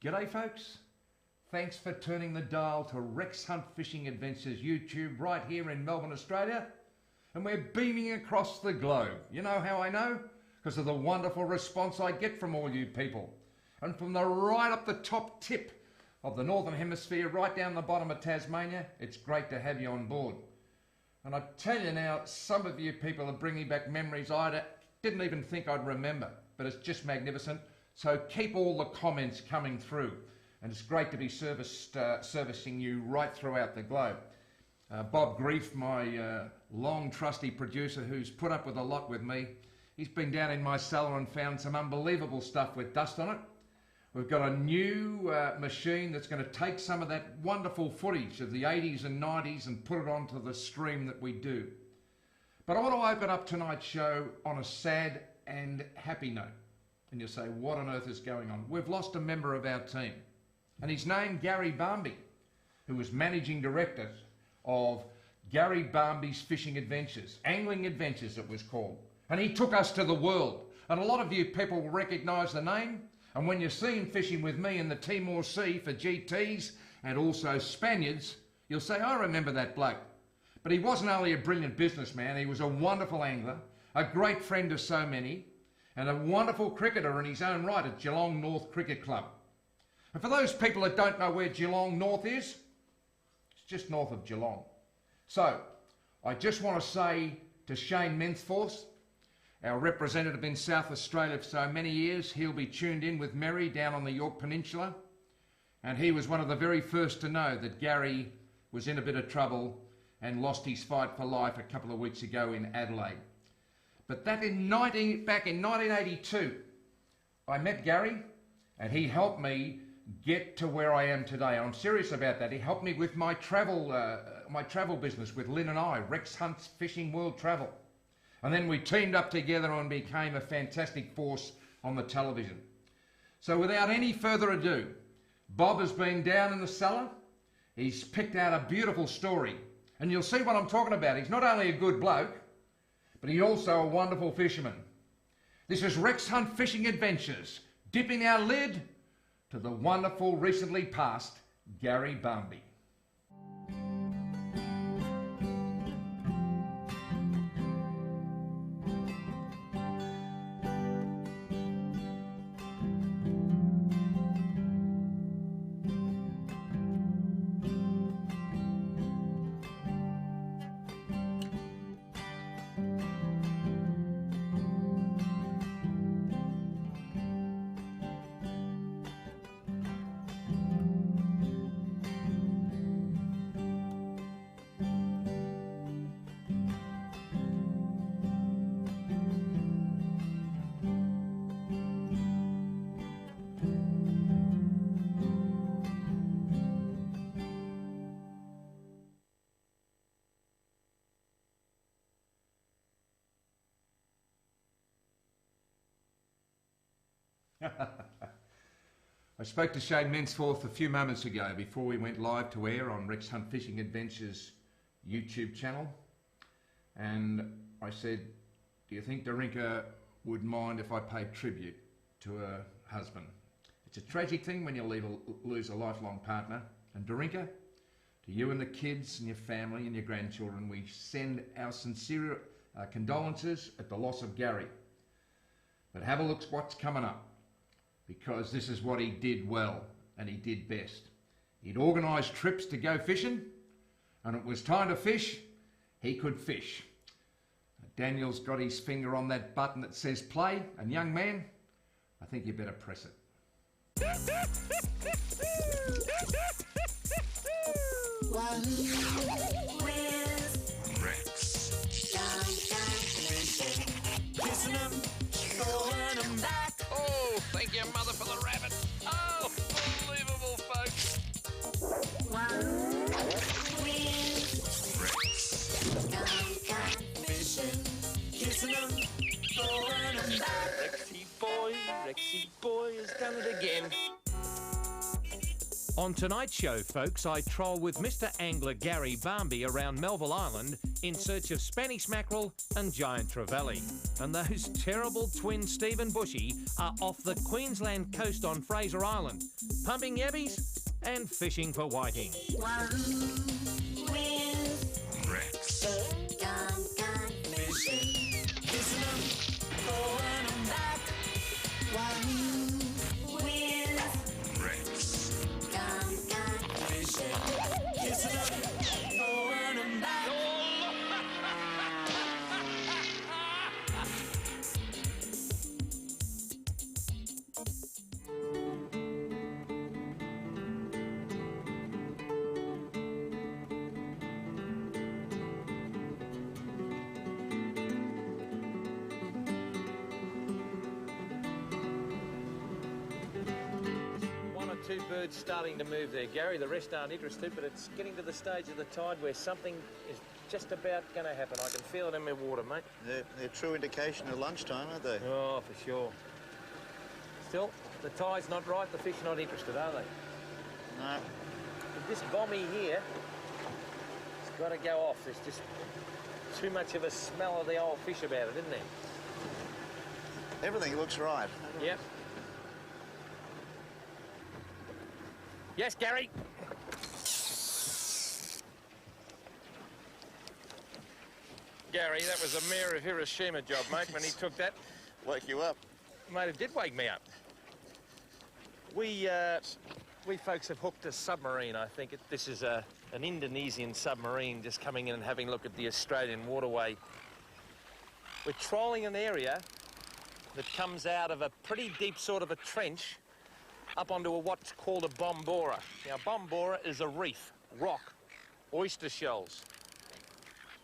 G'day folks, thanks for turning the dial to Rex Hunt Fishing Adventures YouTube right here in Melbourne, Australia, and we're beaming across the globe. You know how I know? Because of the wonderful response I get from all you people, and from the right up the top tip of the Northern Hemisphere right down the bottom of Tasmania. It's great to have you on board. And I tell you now, some of you people are bringing back memories I didn't even think I'd remember, but it's just magnificent. So keep all the comments coming through, and it's great to be servicing you right throughout the globe. Bob Grief, my long trusty producer who's put up with a lot with me, he's been down in my cellar and found some unbelievable stuff with dust on it. We've got a new machine that's going to take some of that wonderful footage of the 80s and 90s and put it onto the stream that we do. But I want to open up tonight's show on a sad and happy note. And you'll say, what on earth is going on? We've lost a member of our team, and he's named Garry Barmby, who was managing director of Garry Barmby's Fishing Adventures, Angling Adventures it was called. And he took us to the world. And a lot of you people will recognise the name. And when you see him fishing with me in the Timor Sea for GTs and also Spaniards, you'll say, I remember that bloke. But he wasn't only a brilliant businessman, he was a wonderful angler, a great friend of so many, and a wonderful cricketer in his own right at Geelong North Cricket Club. And for those people that don't know where Geelong North is, it's just north of Geelong. So, I just want to say to Shane Mensforth, our representative in South Australia for so many years, he'll be tuned in with Mary down on the York Peninsula, and he was one of the very first to know that Garry was in a bit of trouble and lost his fight for life a couple of weeks ago in Adelaide. But back in 1982, I met Garry, and he helped me get to where I am today. I'm serious about that. He helped me with my travel business with Lynn and I, Rex Hunt's Fishing World Travel. And then we teamed up together and became a fantastic force on the television. So without any further ado, Bob has been down in the cellar. He's picked out a beautiful story. And you'll see what I'm talking about. He's not only a good bloke, but he's also a wonderful fisherman. This is Rex Hunt Fishing Adventures, dipping our lid to the wonderful, recently passed Garry Barmby. I spoke to Shane Mensforth a few moments ago before we went live to air on Rex Hunt Fishing Adventures YouTube channel, and I said, do you think Dorinka would mind if I paid tribute to her husband? It's a tragic thing when you lose a lifelong partner, and Dorinka, to you and the kids and your family and your grandchildren, we send our sincere condolences at the loss of Garry. But have a look at what's coming up, because this is what he did well and he did best. He'd organised trips to go fishing, and it was time to fish, he could fish. Daniel's got his finger on that button that says play, and young man, I think you better press it. Oh, thank your mother for the rabbit. Oh, unbelievable, folks. Rexy boy has done it again. On tonight's show, folks, I troll with Mr. Angler Garry Barmby around Melville Island in search of Spanish mackerel and giant trevally. And those terrible twins Steve and Bushy are off the Queensland coast on Fraser Island, pumping yabbies and fishing for whiting. Wahoo wins. Rex. Gone fishing. Kissing them, throwing them back. Wahoo wins. Rex. Gone fishing. Kissing them, throwing them back. One or two birds starting to move there, Gary. The rest aren't interested, but it's getting to the stage of the tide where something is just about going to happen. I can feel it in my water, mate. They're true indication of lunchtime, aren't they? Oh, for sure. Still, the tide's not right, the fish not interested, are they? No. But this bommy here, it's got to go off. There's just too much of a smell of the old fish about it, isn't there? Everything looks right. Yep. Yes, Gary. Gary, that was a Mayor of Hiroshima job, mate, when he took that. Wake you up. Mate, it did wake me up. We folks have hooked a submarine, I think. This is an Indonesian submarine just coming in and having a look at the Australian waterway. We're trolling an area that comes out of a pretty deep sort of a trench up onto what's called a bombora. Now, bombora is a reef, rock, oyster shells,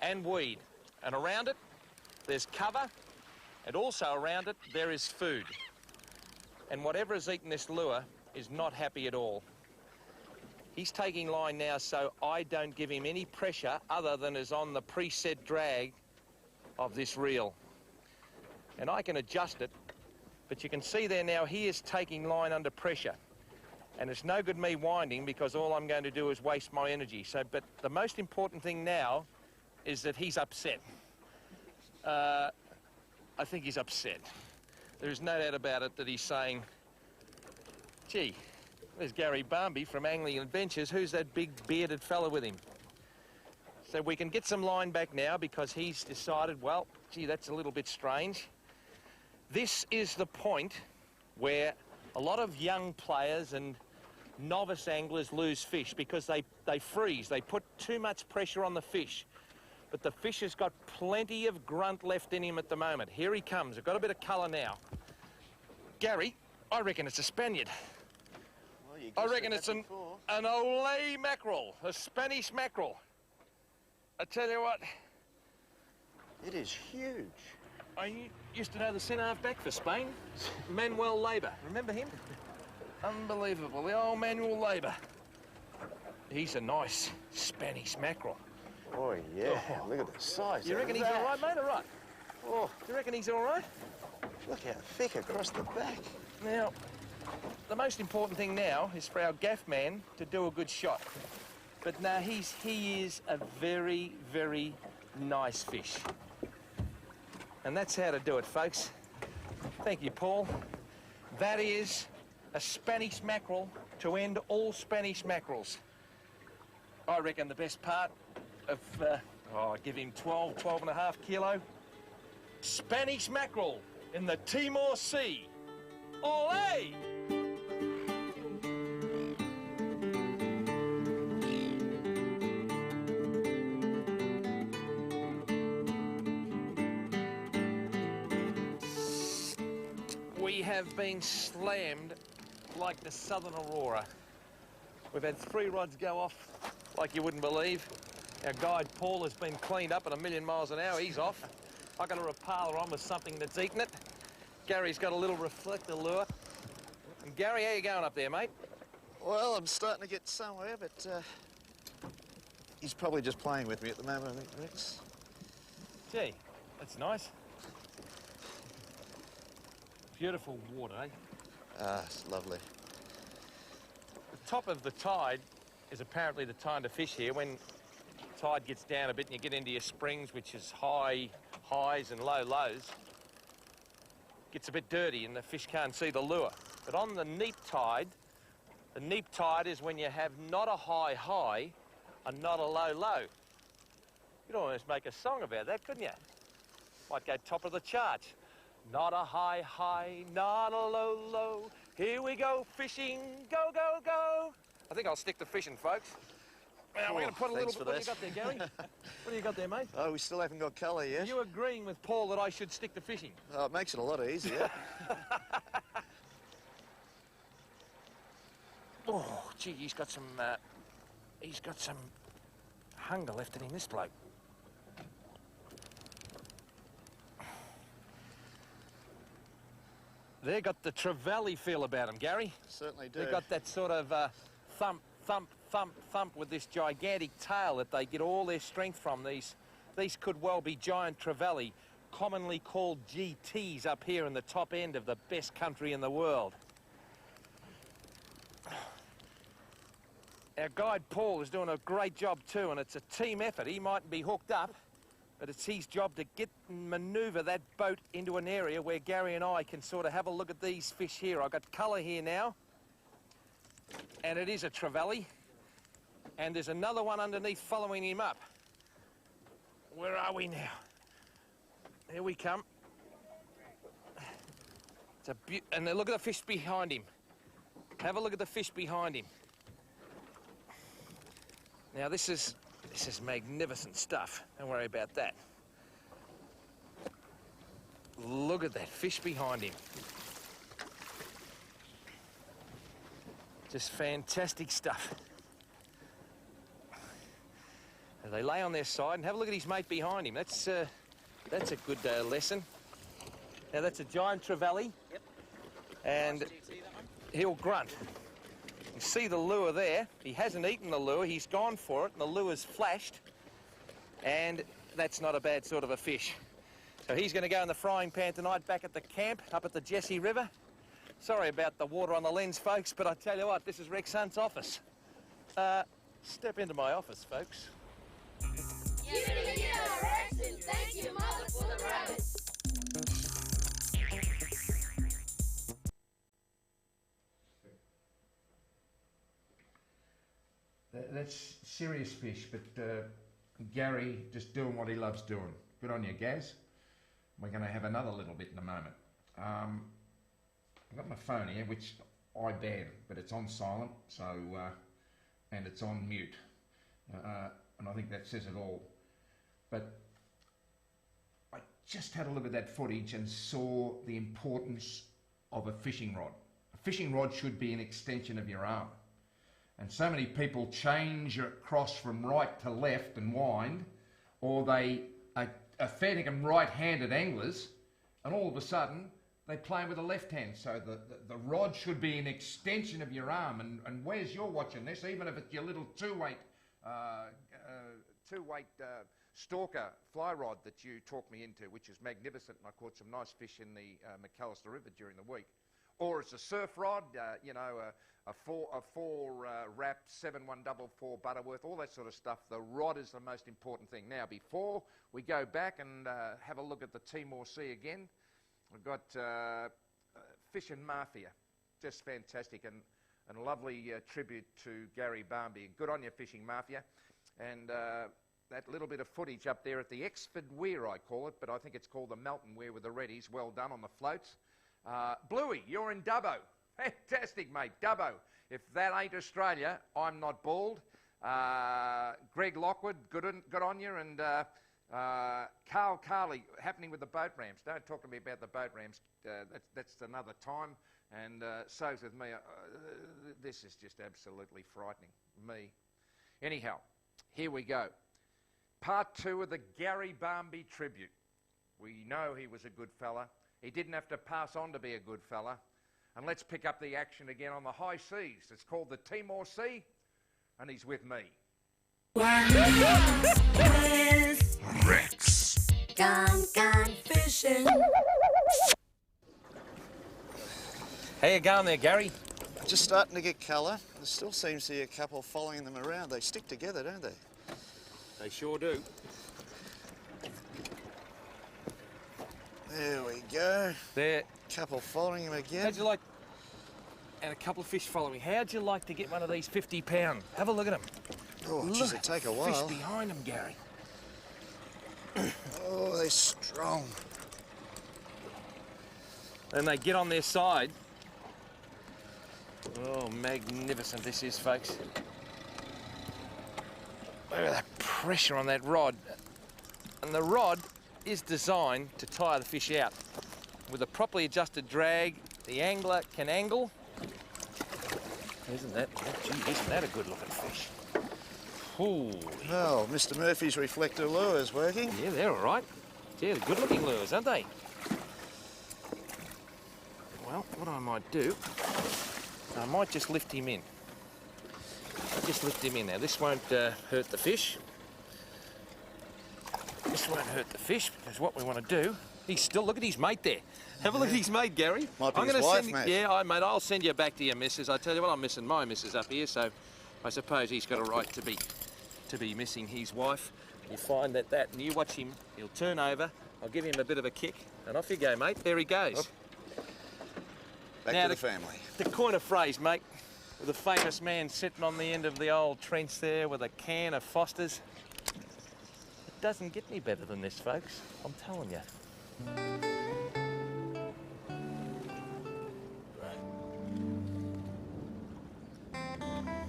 and weed. And around it, there's cover, and also around it, there is food. And whatever has eaten this lure is not happy at all. He's taking line now, so I don't give him any pressure other than is on the preset drag of this reel. And I can adjust it, but you can see there now he is taking line under pressure. And it's no good me winding because all I'm going to do is waste my energy. So, but the most important thing now is that he's upset. I think he's upset. There's no doubt about it that he's saying, gee, there's Garry Barmby from Angling Adventures. Who's that big bearded fella with him? So we can get some line back now because he's decided, well, gee, that's a little bit strange. This is the point where a lot of young players and novice anglers lose fish because they freeze. They put too much pressure on the fish. But the fish has got plenty of grunt left in him at the moment. Here he comes. I've got a bit of colour now. Gary, I reckon it's a Spaniard. Well, you I guessed reckon it it's that an before. Olay mackerel, a Spanish mackerel. I tell you what, It is huge. I used to know the centre half back for Spain, Manuel Labour. Remember him? Unbelievable, the old Manuel Labour. He's a nice Spanish mackerel. Boy, yeah. Look at the size. You of reckon he's that. all right, mate, or right? Oh, Do you reckon he's all right? look how thick across the back. Now, the most important thing now is for our gaff man to do a good shot. But no, he is a very, very nice fish. And that's how to do it, folks. Thank you, Paul. That is a Spanish mackerel to end all Spanish mackerels. I reckon the best part of, I'd give him 12 and a half kilo. Spanish mackerel in the Timor Sea. Olé! We have been slammed like the Southern Aurora. We've had 3 rods go off like you wouldn't believe. Our guide Paul has been cleaned up at 1,000,000 miles an hour. He's off. I got a repaler on with something that's eaten it. Gary's got a little reflector lure. And Gary, how you going up there, mate? Well, I'm starting to get somewhere, but he's probably just playing with me at the moment, I think, Rex. Gee, that's nice. Beautiful water, eh? Ah, it's lovely. top of the tide is apparently the time to fish here. When the tide gets down a bit and you get into your springs, which is high highs and low lows, gets a bit dirty and the fish can't see the lure. But on the neap tide is when you have not a high high and not a low low. You'd almost make a song about that, couldn't you? Might go top of the charts. Not a high high, not a low low. Here we go fishing, go, go, go. I think I'll stick to fishing, folks. Well, we're going to put a little bit... What do you got there, Gary? What do you got there, mate? Oh, we still haven't got colour yet. Are you agreeing with Paul that I should stick to fishing? Oh, it makes it a lot easier. Oh, gee, he's got some hunger left in him, this bloke. They got the Trevally feel about them, Gary. Certainly do. They got that sort of thump, thump, thump, thump with this gigantic tail that they get all their strength from. These could well be giant Trevally, commonly called GTs up here in the top end of the best country in the world. Our guide Paul is doing a great job too, and it's a team effort. He mightn't be hooked up, but it's his job to get and manoeuvre that boat into an area where Gary and I can sort of have a look at these fish here. I've got colour here now, and it is a Trevally, and there's another one underneath following him up. Where are we now? Here we come. It's and then look at the fish behind him. Have a look at the fish behind him. Now this is magnificent stuff. Don't worry about that. Look at that fish behind him. Just fantastic stuff. And they lay on their side and have a look at his mate behind him. That's a good lesson. Now that's a giant Trevally. Yep. And he'll grunt. You see the lure there. He hasn't eaten the lure. He's gone for it, and the lure's flashed. And that's not a bad sort of a fish. So he's going to go in the frying pan tonight back at the camp up at the Jessie River. Sorry about the water on the lens, folks, but I tell you what, this is Rex Hunt's office. Step into my office, folks. Rex, and thank you, Mother, for the rabbits. That's serious fish, but Gary just doing what he loves doing. Good on you, Gaz. We're going to have another little bit in a moment. I've got my phone here, which I ban, but it's on silent, so and it's on mute, and I think that says it all. But I just had a look at that footage and saw the importance of a fishing rod. A fishing rod should be an extension of your arm. And so many people change across from right to left and wind, or they are fair dinkum right-handed anglers, and all of a sudden they play with the left hand. So the rod should be an extension of your arm. And where's you're watching this, even if it's your little two-weight stalker fly rod that you talked me into, which is magnificent, and I caught some nice fish in the McAllister River during the week. Or it's a surf rod, you know, a four wrap 7144 Butterworth, all that sort of stuff. The rod is the most important thing. Now, before we go back and have a look at the Timor Sea again, we've got Fishing Mafia, just fantastic, and a lovely tribute to Garry Barmby. Good on you, Fishing Mafia. And that little bit of footage up there at the Exford Weir, I call it, but I think it's called the Melton Weir with the reddies. Well done on the floats. Bluey, you're in Dubbo. Fantastic, mate. Dubbo. If that ain't Australia, I'm not bald. Greg Lockwood, good on you. And Carl Carley, happening with the boat ramps. Don't talk to me about the boat ramps. That's another time. And so's with me. This is just absolutely frightening. Me. Anyhow, here we go. Part 2 of the Garry Barmby tribute. We know he was a good fella. He didn't have to pass on to be a good fella. And let's pick up the action again on the high seas. It's called the Timor Sea, and he's with me. Rex. Gone fishing. How you going there, Gary? just starting to get colour. There still seems to be a couple following them around. They stick together, don't they? They sure do. There we go. There. Couple following him again. How'd you like... And a couple of fish following. How'd you like to get one of these 50-pound? Have a look at them. Oh, geez, it'd take a while. Fish behind them, Gary. Oh, they're strong. And they get on their side. Oh, magnificent this is, folks. Look at that pressure on that rod. And the rod is designed to tire the fish out. With a properly adjusted drag, the angler can angle. Isn't that a good looking fish? Ooh. Oh, Mr. Murphy's reflector lure is working. Yeah, they're all right. Yeah, they're good looking lures, aren't they? Well, what I might do, I might just lift him in. Just lift him in now. This won't hurt the fish. This won't hurt the fish because what we want to do, he's still, look at his mate there. Have a look at his mate, Gary. Might be I'm his gonna wife, send, mate. Yeah, mate, I'll send you back to your missus. I tell you what, I'm missing my missus up here, so I suppose he's got a right to be missing his wife. You find that, and you watch him, he'll turn over, I'll give him a bit of a kick, and off you go, mate. There he goes. Up. Back Now to the family. The coin of phrase, mate, with the famous man sitting on the end of the old trench there with a can of Foster's. It doesn't get any better than this, folks. I'm telling you.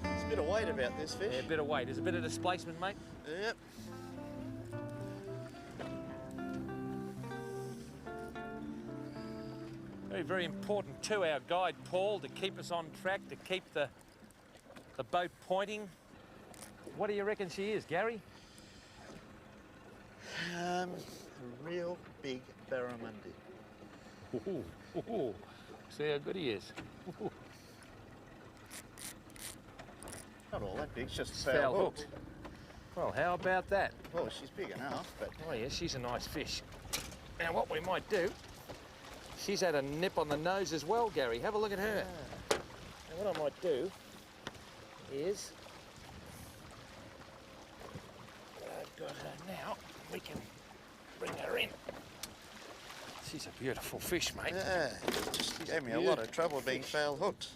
There's a bit of weight about this fish. Yeah, a bit of weight. There's a bit of displacement, mate. Yep. Very, very important to our guide, Paul, to keep us on track, to keep the boat pointing. What do you reckon she is, Gary? A real big barramundi. Ooh. See how good he is. Ooh. Not all that big, it's just Foul foul hooked. hooked. Well, how about that? Well, she's big enough, but... Oh yeah, she's a nice fish. Now what we might do, she's had a nip on the nose as well, Gary. Have a look at her. Now what I might do is, I've got her now, we can bring her in. She's a beautiful fish, mate. Yeah, just gave me a lot of trouble being foul hooked.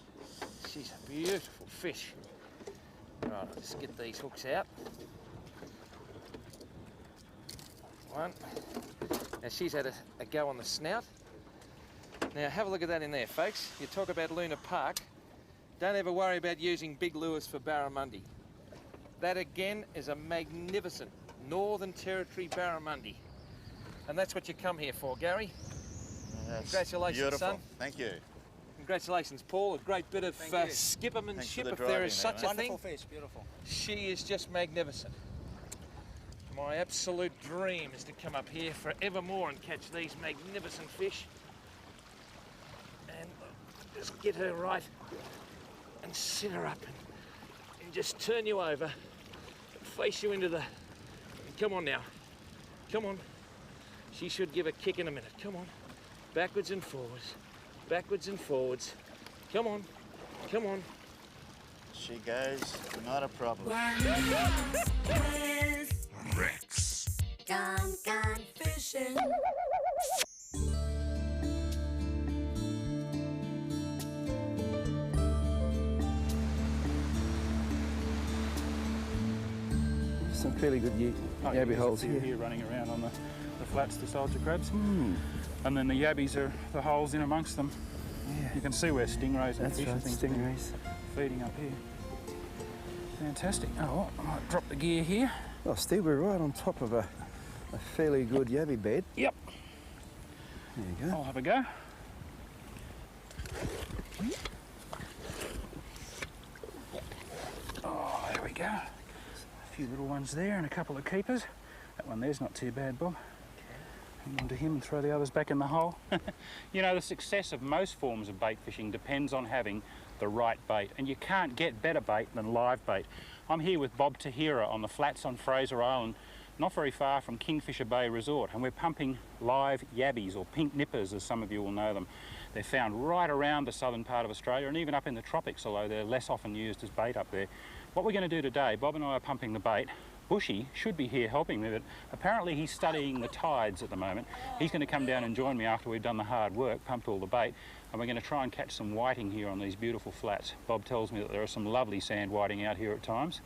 She's a beautiful fish. Right, I'll just get these hooks out. One. Now she's had a go on the snout. Now have a look at that in there, folks. You talk about Luna Park. Don't ever worry about using big lures for barramundi. That again is a magnificent Northern Territory barramundi. And that's what you come here for, Gary. That's Congratulations, beautiful. son. Thank you. Congratulations, Paul. A great bit of skippermanship, if there is such a thing. Wonderful fish, beautiful. She is just magnificent. My absolute dream is to come up here forevermore and catch these magnificent fish. And just get her right and sit her up and just turn you over, face you into the... Come on now. Come on. She should give a kick in a minute. Come on. Backwards and forwards. Backwards and forwards. Come on. Come on. She goes, not a problem. Rex. Gone fishing. Some fairly good yabby holes here. here. Running around on the flats, the soldier crabs. And then the yabbies are the holes in amongst them. Yeah. You can see where stingrays and That's fish right, and things have been stingrays. feeding up here. Fantastic. Oh, well, I might drop the gear here. Oh, Steve, we're right on top of a fairly good yabby bed. Yep. There you go. I'll have a go. Oh, there we go. A few little ones there and a couple of keepers. That one there's not too bad, Bob. Hang on to him and throw the others back in the hole. You know, the success of most forms of bait fishing depends on having the right bait, and you can't get better bait than live bait. I'm here with Bob Tahira on the flats on Fraser Island, not very far from Kingfisher Bay Resort, and we're pumping live yabbies, or pink nippers as some of you will know them. They're found right around the southern part of Australia and even up in the tropics, although they're less often used as bait up there. What we're going to do today, Bob and I are pumping the bait. Bushy should be here helping me, but apparently he's studying the tides at the moment. He's going to come down and join me after we've done the hard work, pumped all the bait, and we're going to try and catch some whiting here on these beautiful flats. Bob tells me that there are some lovely sand whiting out here at times,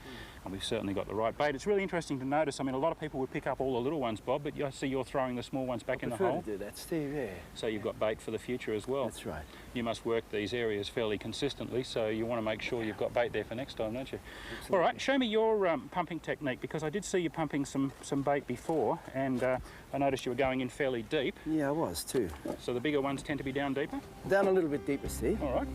and we've certainly got the right bait. It's really interesting to notice. I mean, a lot of people would pick up all the little ones, Bob, but I see you're throwing the small ones back in the hole. I prefer to do that, Steve, yeah. So you've got bait for the future as well. That's right. You must work these areas fairly consistently, so you want to make sure you've got bait there for next time, don't you? Absolutely. All right, show me your pumping technique, because I did see you pumping some bait before, and I noticed you were going in fairly deep. Yeah, I was too. So the bigger ones tend to be down deeper? Down a little bit deeper, Steve. All right.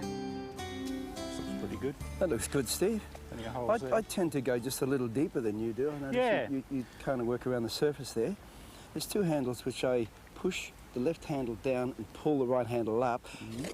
This looks pretty good. That looks good, Steve. Plenty of holes there. I tend to go just a little deeper than you do. I notice you kind of work around the surface there. There's two handles which I push the left handle down and pull the right handle up,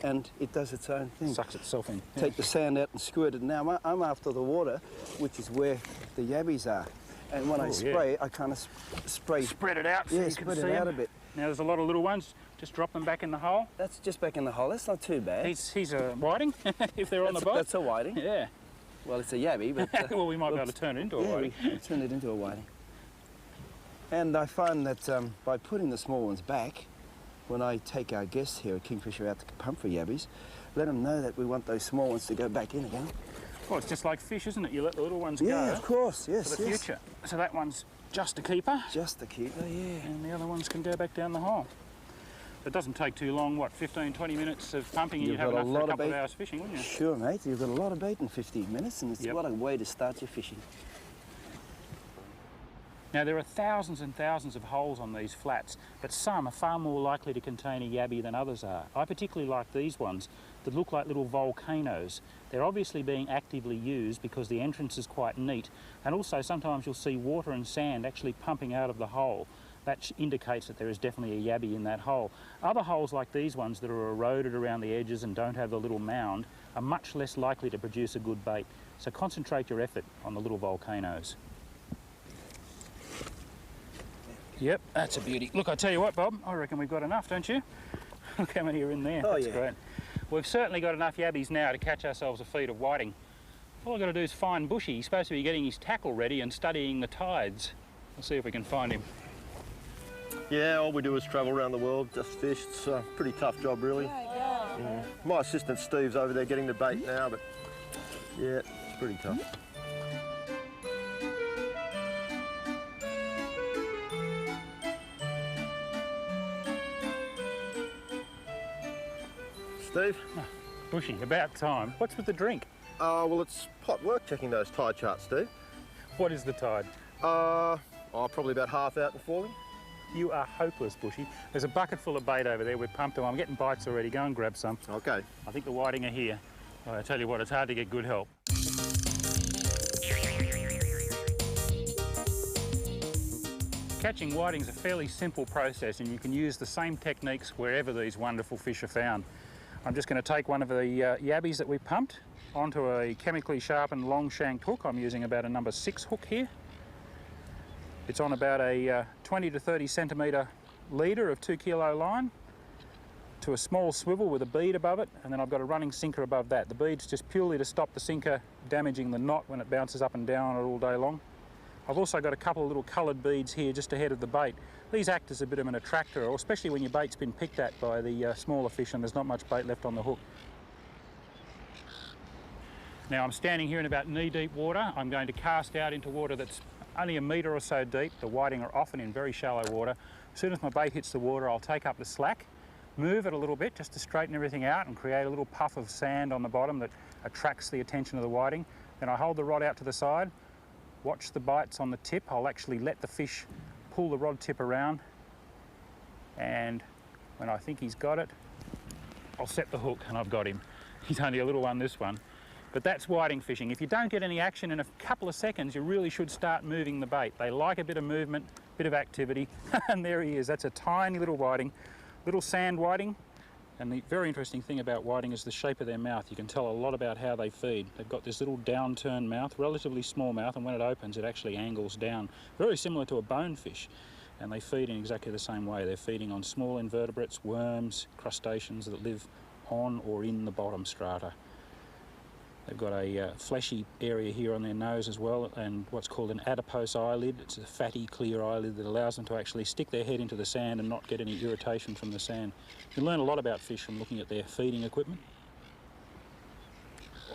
and it does its own thing. Sucks itself in. Take the sand out and squirt it. Now I'm after the water, which is where the yabbies are. And when I spray, I kind of spray. Spread it out so you can spread see it out them. a bit. Now there's a lot of little ones. Just drop them back in the hole. That's just back in the hole. That's not too bad. He's a whiting, if they're on the boat. That's a whiting. Yeah. Well, it's a yabby, but... well, we might be able to turn it into a whiting. We turn it into a whiting. And I find that by putting the small ones back, when I take our guests here at Kingfisher out to pump for yabbies, let them know that we want those small ones to go back in again. Well, it's just like fish, isn't it? You let the little ones go. Yeah, of course, yes. For the future. So that one's just a keeper. Just a keeper, yeah. And the other ones can go back down the hole. It doesn't take too long, what, 15, 20 minutes of pumping and you'd have enough for a couple of hours fishing, wouldn't you? Sure, mate. You've got a lot of bait in 15 minutes, and it's what a way to start your fishing. Now, there are thousands and thousands of holes on these flats, but some are far more likely to contain a yabby than others are. I particularly like these ones that look like little volcanoes. They're obviously being actively used because the entrance is quite neat, and also sometimes you'll see water and sand actually pumping out of the hole. That indicates that there is definitely a yabby in that hole. Other holes like these ones that are eroded around the edges and don't have the little mound are much less likely to produce a good bait. So concentrate your effort on the little volcanoes. Yep, that's a beauty. Look, I tell you what, Bob, I reckon we've got enough, don't you? Look how many are in there. Oh, that's yeah. Great. We've certainly got enough yabbies now to catch ourselves a feed of whiting. All I've got to do is find Bushy. He's supposed to be getting his tackle ready and studying the tides. We'll see if we can find him. Yeah, all we do is travel around the world, just fish. It's a pretty tough job, really. Yeah. My assistant Steve's over there getting the bait now, but yeah, it's pretty tough. Steve? Oh, Bushy, about time. What's with the drink? Well, it's hot work checking those tide charts, Steve. What is the tide? Probably about half out and falling. You are hopeless, Bushy. There's a bucket full of bait over there. We've pumped them. I'm getting bites already. Go and grab some. Okay. I think the whiting are here. I tell you what, it's hard to get good help. Catching whiting's a fairly simple process, and you can use the same techniques wherever these wonderful fish are found. I'm just going to take one of the yabbies that we pumped onto a chemically sharpened long-shanked hook. I'm using about a number 6 hook here. It's on about a 20 to 30 centimetre leader of 2 kilo line to a small swivel with a bead above it, and then I've got a running sinker above that. The bead's just purely to stop the sinker damaging the knot when it bounces up and down on it all day long. I've also got a couple of little coloured beads here just ahead of the bait. These act as a bit of an attractor, or especially when your bait's been picked at by the smaller fish and there's not much bait left on the hook. Now I'm standing here in about knee-deep water. I'm going to cast out into water that's only a metre or so deep. The whiting are often in very shallow water. As soon as my bait hits the water, I'll take up the slack, move it a little bit just to straighten everything out and create a little puff of sand on the bottom that attracts the attention of the whiting. Then I hold the rod out to the side, watch the bites on the tip. I'll actually let the fish pull the rod tip around, and when I think he's got it, I'll set the hook, and I've got him. He's only a little one, this one. But that's whiting fishing. If you don't get any action in a couple of seconds, you really should start moving the bait. They like a bit of movement, a bit of activity. And there he is. That's a tiny little whiting, little sand whiting. And the very interesting thing about whiting is the shape of their mouth. You can tell a lot about how they feed. They've got this little down-turned mouth, relatively small mouth, and when it opens, it actually angles down. Very similar to a bonefish. and they feed in exactly the same way. They're feeding on small invertebrates, worms, crustaceans that live on or in the bottom strata. They've got a fleshy area here on their nose as well, and what's called an adipose eyelid. It's a fatty, clear eyelid that allows them to actually stick their head into the sand and not get any irritation from the sand. You learn a lot about fish from looking at their feeding equipment.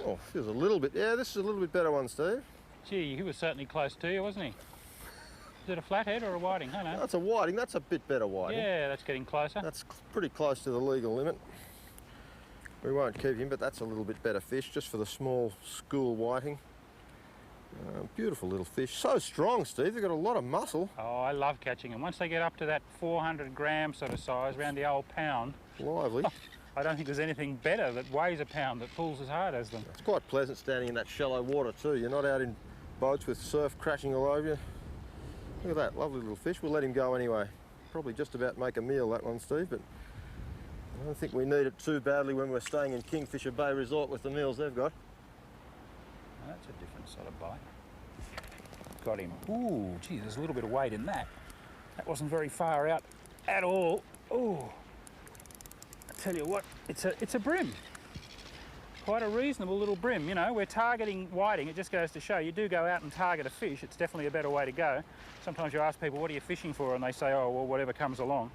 Oh, feels a little bit, yeah, this is a little bit better one, Steve. Gee, he was certainly close to you, wasn't he? Is it a flathead or a whiting? I don't know. That's a whiting, that's a bit better whiting. Yeah, that's getting closer. That's pretty close to the legal limit. We won't keep him, but that's a little bit better fish, just for the small school whiting. Beautiful little fish. So strong, Steve. They've got a lot of muscle. Oh, I love catching them. Once they get up to that 400 gram sort of size, around the old pound. Lively. I don't think there's anything better that weighs a pound that pulls as hard as them. It's quite pleasant standing in that shallow water too. You're not out in boats with surf crashing all over you. Look at that, lovely little fish. We'll let him go anyway. Probably just about make a meal, that one, Steve, but I don't think we need it too badly when we're staying in Kingfisher Bay Resort with the meals they've got. That's a different sort of bite. Got him. Ooh, gee, there's a little bit of weight in that. That wasn't very far out at all. Ooh. I tell you what, it's a brim. Quite a reasonable little brim. You know, we're targeting whiting. It just goes to show you do go out and target a fish. It's definitely a better way to go. Sometimes you ask people, what are you fishing for? And they say, oh, well, whatever comes along.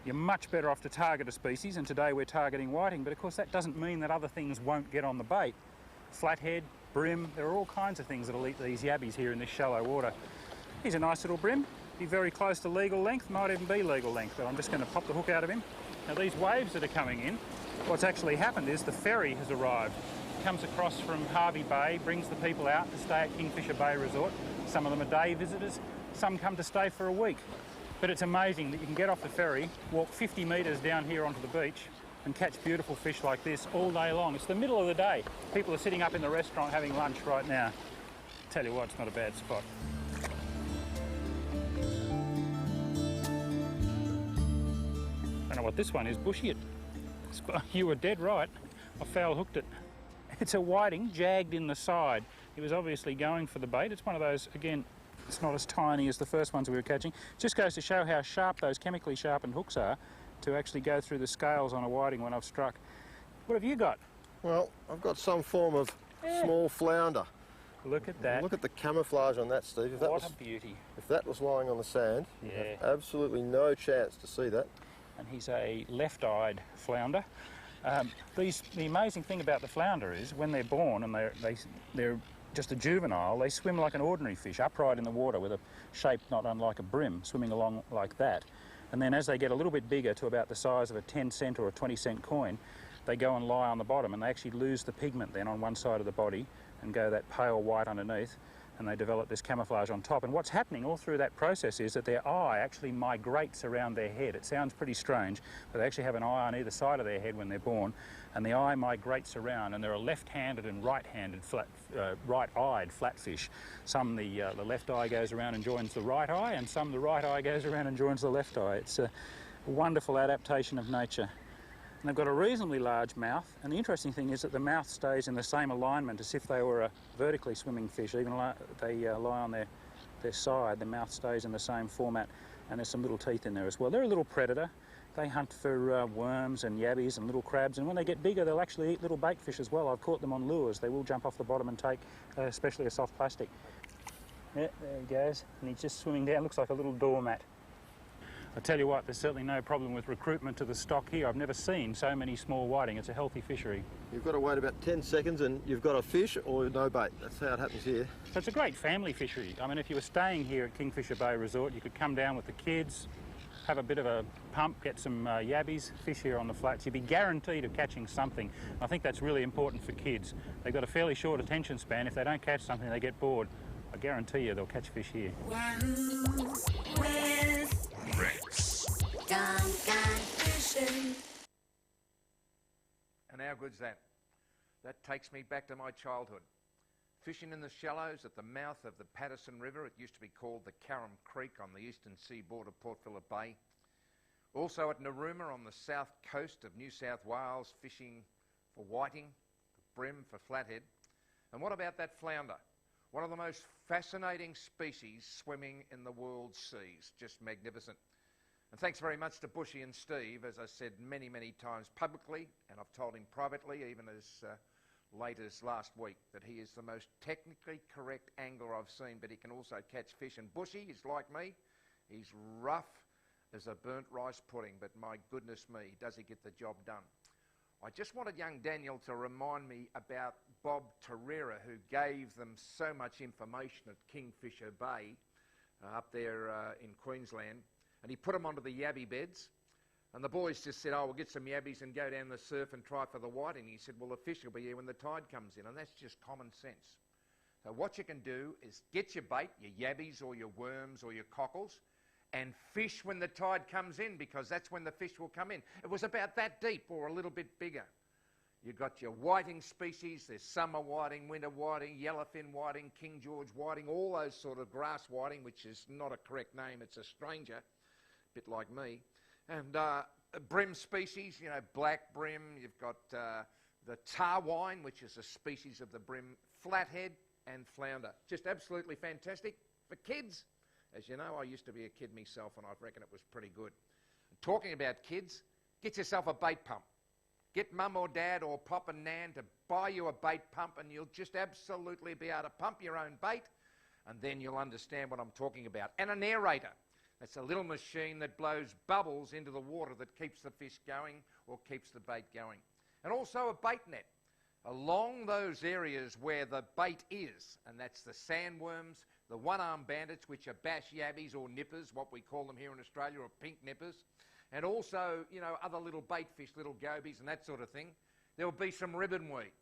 You're much better off to target a species, and today we're targeting whiting, but of course that doesn't mean that other things won't get on the bait. Flathead, brim, there are all kinds of things that'll eat these yabbies here in this shallow water. He's a nice little brim. Be very close to legal length, might even be legal length, but I'm just going to pop the hook out of him. Now these waves that are coming in, what's actually happened is the ferry has arrived. It comes across from Hervey Bay, brings the people out to stay at Kingfisher Bay Resort. Some of them are day visitors, some come to stay for a week. But it's amazing that you can get off the ferry, walk 50 metres down here onto the beach and catch beautiful fish like this all day long. It's the middle of the day. People are sitting up in the restaurant having lunch right now. Tell you what, it's not a bad spot. I don't know what this one is, Bushy. You were dead right. I foul hooked it. It's a whiting jagged in the side. He was obviously going for the bait. It's one of those, again, it's not as tiny as the first ones we were catching. Just goes to show how sharp those chemically sharpened hooks are to actually go through the scales on a whiting when I've struck. What have you got? Well, I've got some form of small flounder. Look at that. Look at the camouflage on that, Steve. If What a beauty. If that was lying on the sand, yeah, you have absolutely no chance to see that. And he's a left-eyed flounder. The amazing thing about the flounder is when they're born and they're just a juvenile, they swim like an ordinary fish, upright in the water with a shape not unlike a brim, swimming along like that. And then as they get a little bit bigger to about the size of a 10-cent or a 20-cent coin, they go and lie on the bottom, and they actually lose the pigment then on one side of the body and go that pale white underneath, and they develop this camouflage on top. And what's happening all through that process is that their eye actually migrates around their head. It sounds pretty strange, but they actually have an eye on either side of their head when they're born, and the eye migrates around, and there are left-handed and right-handed right-eyed flatfish. Some the left eye goes around and joins the right eye, and some the right eye goes around and joins the left eye. It's a wonderful adaptation of nature. And they've got a reasonably large mouth, and the interesting thing is that the mouth stays in the same alignment as if they were a vertically swimming fish. Even they lie on their side, the mouth stays in the same format, and there's some little teeth in there as well. They're a little predator. They hunt for worms and yabbies and little crabs, and when they get bigger, they'll actually eat little bait fish as well. I've caught them on lures. They will jump off the bottom and take, especially a soft plastic. Yeah, there he goes, and he's just swimming down. Looks like a little doormat. I tell you what, there's certainly no problem with recruitment to the stock here. I've never seen so many small whiting. It's a healthy fishery. You've got to wait about 10 seconds and you've got a fish or no bait. That's how it happens here. So it's a great family fishery. I mean, if you were staying here at Kingfisher Bay Resort, you could come down with the kids, have a bit of a pump, get some yabbies, fish here on the flats. You'd be guaranteed of catching something. I think that's really important for kids. They've got a fairly short attention span. If they don't catch something, they get bored. I guarantee you they'll catch fish here. Wahoo with Rex. Gone fishing. And how good's that? That takes me back to my childhood. Fishing in the shallows at the mouth of the Patterson River. It used to be called the Carrum Creek on the eastern seaboard of Port Phillip Bay. Also at Narooma on the south coast of New South Wales, fishing for whiting, for brim, for flathead. And what about that flounder? One of the most fascinating species swimming in the world's seas. Just magnificent. And thanks very much to Bushy and Steve, as I said many, many times publicly, and I've told him privately, even as late as last week, that he is the most technically correct angler I've seen, but he can also catch fish. And Bushy is like me. He's rough as a burnt rice pudding, but my goodness me, does he get the job done. I just wanted young Daniel to remind me about Bob Torreira, who gave them so much information at Kingfisher Bay up there in Queensland. And he put them onto the yabby beds. And the boys just said, oh, we'll get some yabbies and go down the surf and try for the whiting. He said, well, the fish will be here when the tide comes in. And that's just common sense. So what you can do is get your bait, your yabbies or your worms or your cockles, and fish when the tide comes in, because that's when the fish will come in. It was about that deep or a little bit bigger. You've got your whiting species. There's summer whiting, winter whiting, yellowfin whiting, King George whiting, all those sort of grass whiting, which is not a correct name. It's a stranger, a bit like me. And brim species, you know, black brim. You've got the tarwine, which is a species of the brim, flathead and flounder. Just absolutely fantastic for kids. As you know, I used to be a kid myself, and I reckon it was pretty good. And talking about kids, get yourself a bait pump. Get mum or dad or pop and nan to buy you a bait pump, and you'll just absolutely be able to pump your own bait, and then you'll understand what I'm talking about. And an aerator. That's a little machine that blows bubbles into the water that keeps the fish going or keeps the bait going. And also a bait net along those areas where the bait is, and that's the sandworms, the one-armed bandits, which are bash yabbies or nippers, what we call them here in Australia, or pink nippers, and also, you know, other little bait fish, little gobies and that sort of thing. There will be some ribbonweed.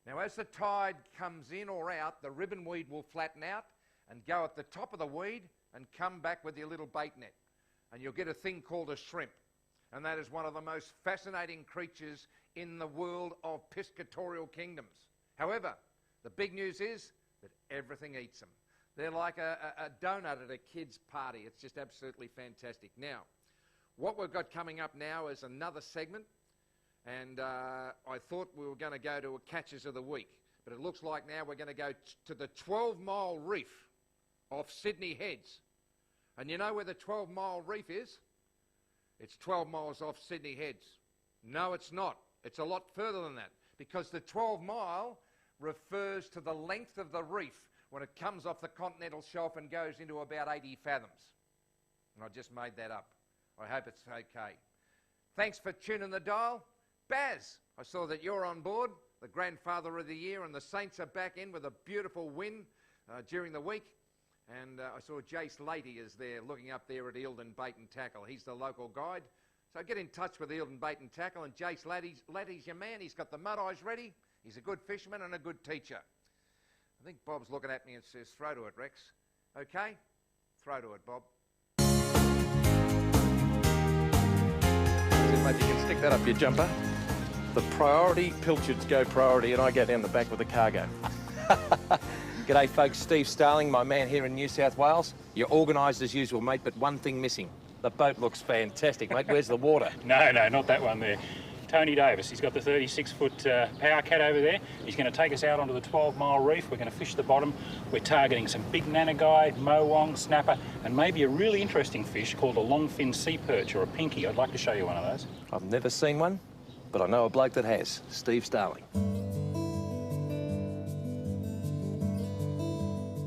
Now, as the tide comes in or out, the ribbonweed will flatten out and go at the top of the weed and come back with your little bait net. And you'll get a thing called a shrimp. And that is one of the most fascinating creatures in the world of piscatorial kingdoms. However, the big news is that everything eats them. They're like a donut at a kid's party. It's just absolutely fantastic. Now, what we've got coming up now is another segment. And I thought we were going to go to a Catches of the Week. But it looks like now we're going to go to the 12-mile reef off Sydney Heads. And you know where the 12-mile reef is? It's 12 miles off Sydney Heads. No, it's not. It's a lot further than that, because the 12-mile refers to the length of the reef when it comes off the continental shelf and goes into about 80 fathoms. And I just made that up. I hope it's okay. Thanks for tuning the dial. Baz, I saw that you're on board, the grandfather of the year, and the Saints are back in with a beautiful win during the week. And I saw Jace Lady is there looking up there at Eildon Bait and Tackle. He's the local guide. So get in touch with Eildon Bait and Tackle, and Jace Lady's your man. He's got the mud eyes ready. He's a good fisherman and a good teacher. I think Bob's looking at me and says, throw to it, Rex. Okay? Throw to it, Bob. See, mate, you can stick that up your jumper. The priority pilchards go priority, and I go down the back with the cargo. G'day folks, Steve Starling, my man here in New South Wales. You're organised as usual, mate, but one thing missing. The boat looks fantastic, mate. Where's the water? No, not that one there. Tony Davis, he's got the 36-foot power cat over there. He's going to take us out onto the 12-mile reef. We're going to fish the bottom. We're targeting some big nanagai, mowong, snapper, and maybe a really interesting fish called a longfin sea perch or a pinky. I'd like to show you one of those. I've never seen one, but I know a bloke that has. Steve Starling.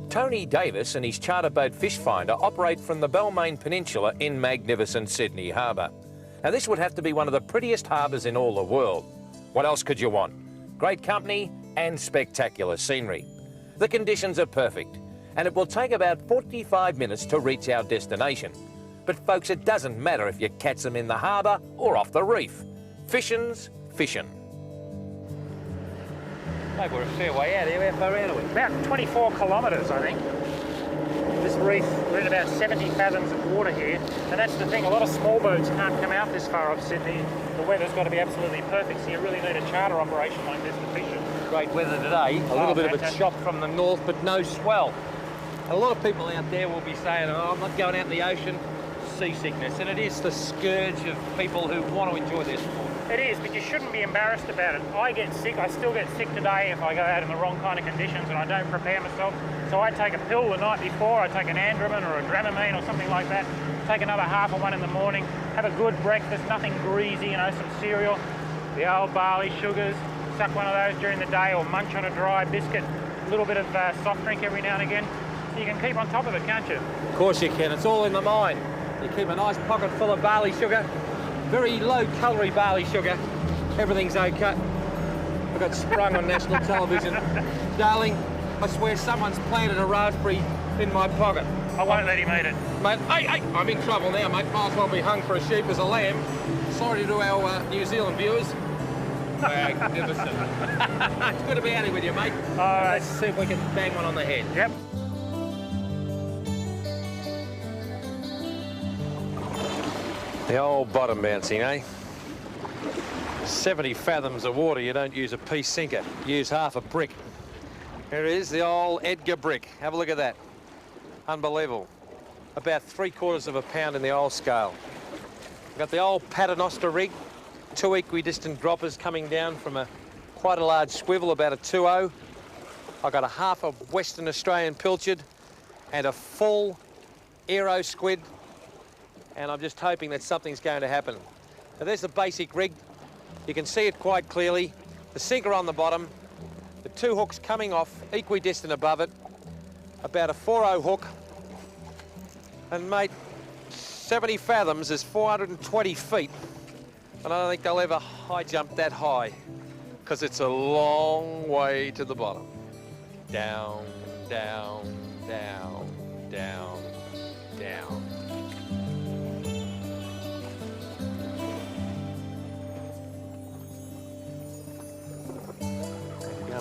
Tony Davis and his charter boat Fish Finder operate from the Balmain Peninsula in magnificent Sydney Harbour. Now this would have to be one of the prettiest harbours in all the world. What else could you want? Great company and spectacular scenery. The conditions are perfect, and it will take about 45 minutes to reach our destination. But folks, it doesn't matter if you catch them in the harbour or off the reef. Fishin's fishin'. Mate, we're a fair way out here. How far out are we? About 24 kilometres, I think. This reef, we're in about 70 fathoms of water here, and that's the thing, a lot of small boats can't come out this far off Sydney. The weather's got to be absolutely perfect, so you really need a charter operation like this to fish it. Great weather today, a little bit of a chop from the north, but no swell. A lot of people out there will be saying, oh, I'm not going out in the ocean, seasickness, and it is the scourge of people who want to enjoy their sport. It is, but you shouldn't be embarrassed about it. I get sick, I still get sick today if I go out in the wrong kind of conditions and I don't prepare myself. So I take a pill the night before, I take an Andromin or a Dramamine or something like that, take another half of one in the morning, have a good breakfast, nothing greasy, you know, some cereal, the old barley sugars, suck one of those during the day or munch on a dry biscuit, a little bit of soft drink every now and again. So you can keep on top of it, can't you? Of course you can, it's all in the mind. You keep a nice pocket full of barley sugar, very low calorie barley sugar, everything's okay. I got sprung on national television. Darling, I swear someone's planted a raspberry in my pocket. I won't let him eat it. Mate, hey, I'm in trouble now, mate. Might as well be hung for a sheep as a lamb. Sorry to our New Zealand viewers. Magnificent. It's good to be out here with you, mate. All right. Let's see if we can bang one on the head. Yep. The old bottom bouncing, eh? 70 fathoms of water, you don't use a piece sinker. Use half a brick. Here it is, the old Edgar brick. Have a look at that. Unbelievable. About 3/4 of a pound in the old scale. Got the old Paternoster rig. 2 equidistant droppers coming down from quite a large swivel, about a 2.0. I got a half of Western Australian pilchard and a full aero squid. And I'm just hoping that something's going to happen. Now there's the basic rig. You can see it quite clearly. The sinker on the bottom, the 2 hooks coming off, equidistant above it, about a 4.0 hook. And mate, 70 fathoms is 420 feet. And I don't think they'll ever high jump that high, because it's a long way to the bottom. Down, down, down, down, down.